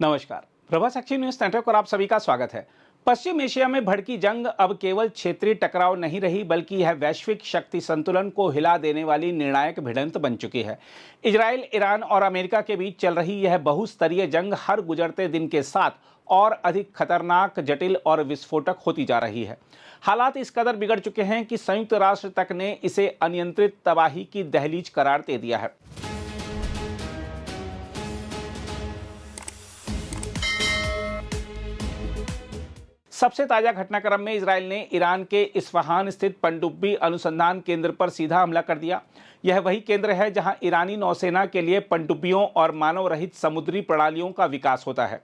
नमस्कार, Prabhasakshi news network पर आप सभी का स्वागत है। पश्चिम एशिया में भड़की जंग अब केवल क्षेत्रीय टकराव नहीं रही, बल्कि यह वैश्विक शक्ति संतुलन को हिला देने वाली निर्णायक भिड़ंत बन चुकी है। इजराइल, ईरान और अमेरिका के बीच चल रही यह बहुस्तरीय जंग हर गुजरते दिन के साथ और अधिक खतरनाक, जटिल और विस्फोटक होती जा रही है। हालात इस कदर बिगड़ चुके हैं कि संयुक्त राष्ट्र तक ने इसे अनियंत्रित तबाही की दहलीज करार दे दिया है। सबसे ताजा घटनाक्रम में इजराइल ने ईरान के इस्फहान स्थित पनडुब्बी अनुसंधान केंद्र पर सीधा हमला कर दिया। यह वही केंद्र है जहां ईरानी नौसेना के लिए पनडुब्बियों और मानव रहित समुद्री प्रणालियों का विकास होता है।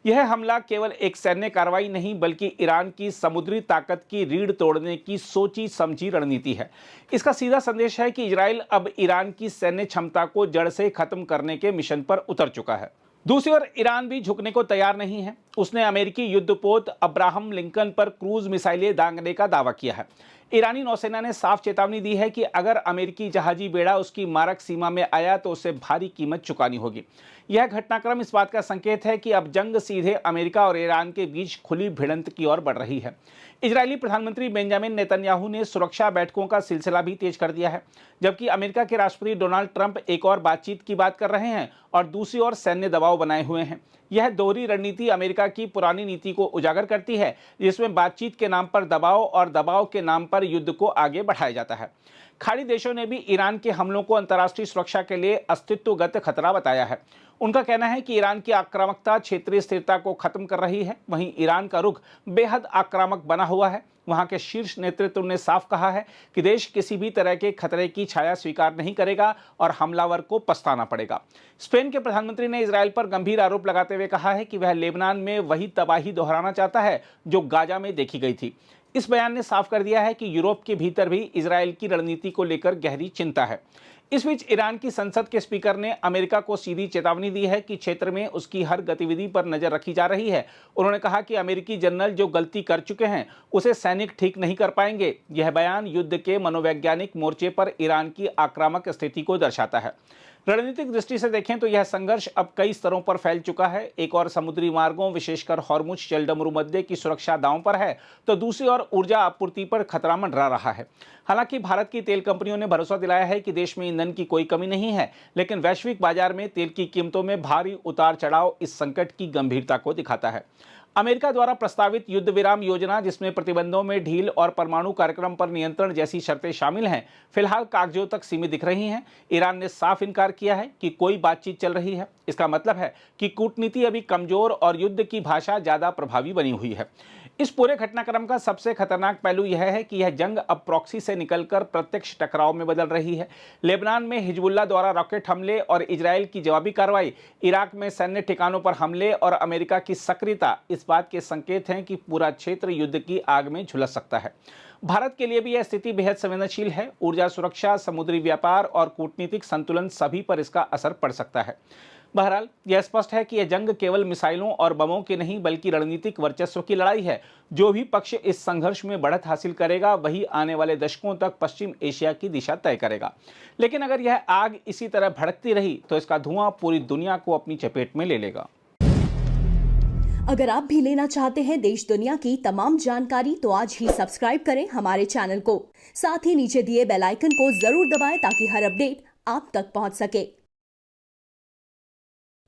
यह हमला केवल एक सैन्य कार्रवाई नहीं, बल्कि ईरान की समुद्री ताकत की रीढ़ तोड़ने की सोची समझी रणनीति है। इसका सीधा संदेश है कि इजराइल अब ईरान की सैन्य क्षमता को जड़ से खत्म करने के मिशन पर उतर चुका है। दूसरी ओर ईरान भी झुकने को तैयार नहीं है। उसने अमेरिकी युद्धपोत अब्राहम लिंकन पर क्रूज मिसाइलें दागने का दावा किया है। ईरानी नौसेना ने साफ चेतावनी दी है कि अगर अमेरिकी जहाजी बेड़ा उसकी मारक सीमा में आया तो उसे भारी कीमत चुकानी होगी। यह घटनाक्रम इस बात का संकेत है कि अब जंग सीधे अमेरिका और ईरान के बीच खुली भिड़ंत की ओर बढ़ रही है। इजरायली प्रधानमंत्री बेंजामिन नेतन्याहू ने सुरक्षा बैठकों का सिलसिला भी तेज कर दिया है, जबकि अमेरिका के राष्ट्रपति डोनाल्ड ट्रंप एक और बातचीत की बात कर रहे हैं और दूसरी ओर सैन्य दबाव बनाए हुए हैं। यह दोहरी रणनीति अमेरिका की पुरानी नीति को उजागर करती है, जिसमें बातचीत के नाम पर दबाव और दबाव के नाम पर युद्ध को आगे बढ़ाया जाता है। खाड़ी देशों ने भी ईरान के हमलों को अंतर्राष्ट्रीय सुरक्षा के लिए अस्तित्वगत खतरा बताया है। उनका कहना है कि ईरान की आक्रामकता क्षेत्रीय स्थिरता को खत्म कर रही है। वहीं ईरान का रुख बेहद आक्रामक बना हुआ है। वहां के शीर्ष नेतृत्व ने साफ कहा है कि देश किसी भी तरह के खतरे की छाया स्वीकार नहीं करेगा और हमलावर को पछताना पड़ेगा। स्पेन के प्रधानमंत्री ने इजराइल पर गंभीर आरोप लगाते हुए कहा है कि वह लेबनान में वही तबाही दोहराना चाहता है जो गाजा में देखी गई थी। इस बयान ने साफ कर दिया है कि यूरोप के भीतर भी इजराइल की रणनीति को लेकर गहरी चिंता है। इस बीच ईरान की संसद के स्पीकर ने अमेरिका को सीधी चेतावनी दी है कि क्षेत्र में उसकी हर गतिविधि पर नजर रखी जा रही है। उन्होंने कहा कि अमेरिकी जनरल जो गलती कर चुके हैं उसे सैनिक ठीक नहीं कर पाएंगे। यह बयान युद्ध के मनोवैज्ञानिक मोर्चे पर ईरान की आक्रामक स्थिति को दर्शाता है। रणनीतिक दृष्टि से देखें तो यह संघर्ष अब कई स्तरों पर फैल चुका है। एक और समुद्री मार्गों, विशेषकर हॉर्मुज जलडमरू मध्य की सुरक्षा दांव पर है, तो दूसरी ओर ऊर्जा आपूर्ति पर खतरा मंडरा रहा है। हालांकि भारत की तेल कंपनियों ने भरोसा दिलाया है कि देश में ईंधन की कोई कमी नहीं है, लेकिन वैश्विक बाजार में तेल की कीमतों में भारी उतार चढ़ाव इस संकट की गंभीरता को दिखाता है। अमेरिका द्वारा प्रस्तावित युद्ध विराम योजना, जिसमें प्रतिबंधों में ढील और परमाणु कार्यक्रम पर नियंत्रण जैसी शर्तें शामिल हैं, फिलहाल कागजों तक सीमित दिख रही हैं। ईरान ने साफ इनकार किया है कि कोई बातचीत चल रही है। इसका मतलब है कि कूटनीति अभी कमजोर और युद्ध की भाषा ज्यादा प्रभावी बनी हुई है। इस पूरे घटनाक्रम का सबसे खतरनाक पहलू यह है कि यह जंग अब प्रॉक्सी से निकलकर प्रत्यक्ष टकराव में बदल रही है। लेबनान में हिजबुल्लाह द्वारा रॉकेट हमले और इजराइल की जवाबी कार्रवाई, इराक में सैन्य ठिकानों पर हमले और अमेरिका की सक्रियता इस बात के संकेत हैं कि पूरा क्षेत्र युद्ध की आग में झुलस सकता है। भारत के लिए भी यह स्थिति बेहद संवेदनशील है। ऊर्जा सुरक्षा, समुद्री व्यापार और कूटनीतिक संतुलन सभी पर इसका असर पड़ सकता है। बहरहाल यह स्पष्ट है कि यह जंग केवल मिसाइलों और बमों की नहीं, बल्कि रणनीतिक वर्चस्व की लड़ाई है। जो भी पक्ष इस संघर्ष में बढ़त हासिल करेगा, वही आने वाले दशकों तक पश्चिम एशिया की दिशा तय करेगा। लेकिन अगर यह आग इसी तरह भड़कती रही तो इसका धुआं पूरी दुनिया को अपनी चपेट में ले लेगा। अगर आप भी लेना चाहते हैं देश दुनिया की तमाम जानकारी, तो आज ही सब्सक्राइब करें हमारे चैनल को। साथ ही नीचे दिए बेल आइकन को जरूर दबाएं ताकि हर अपडेट आप तक पहुंच सके।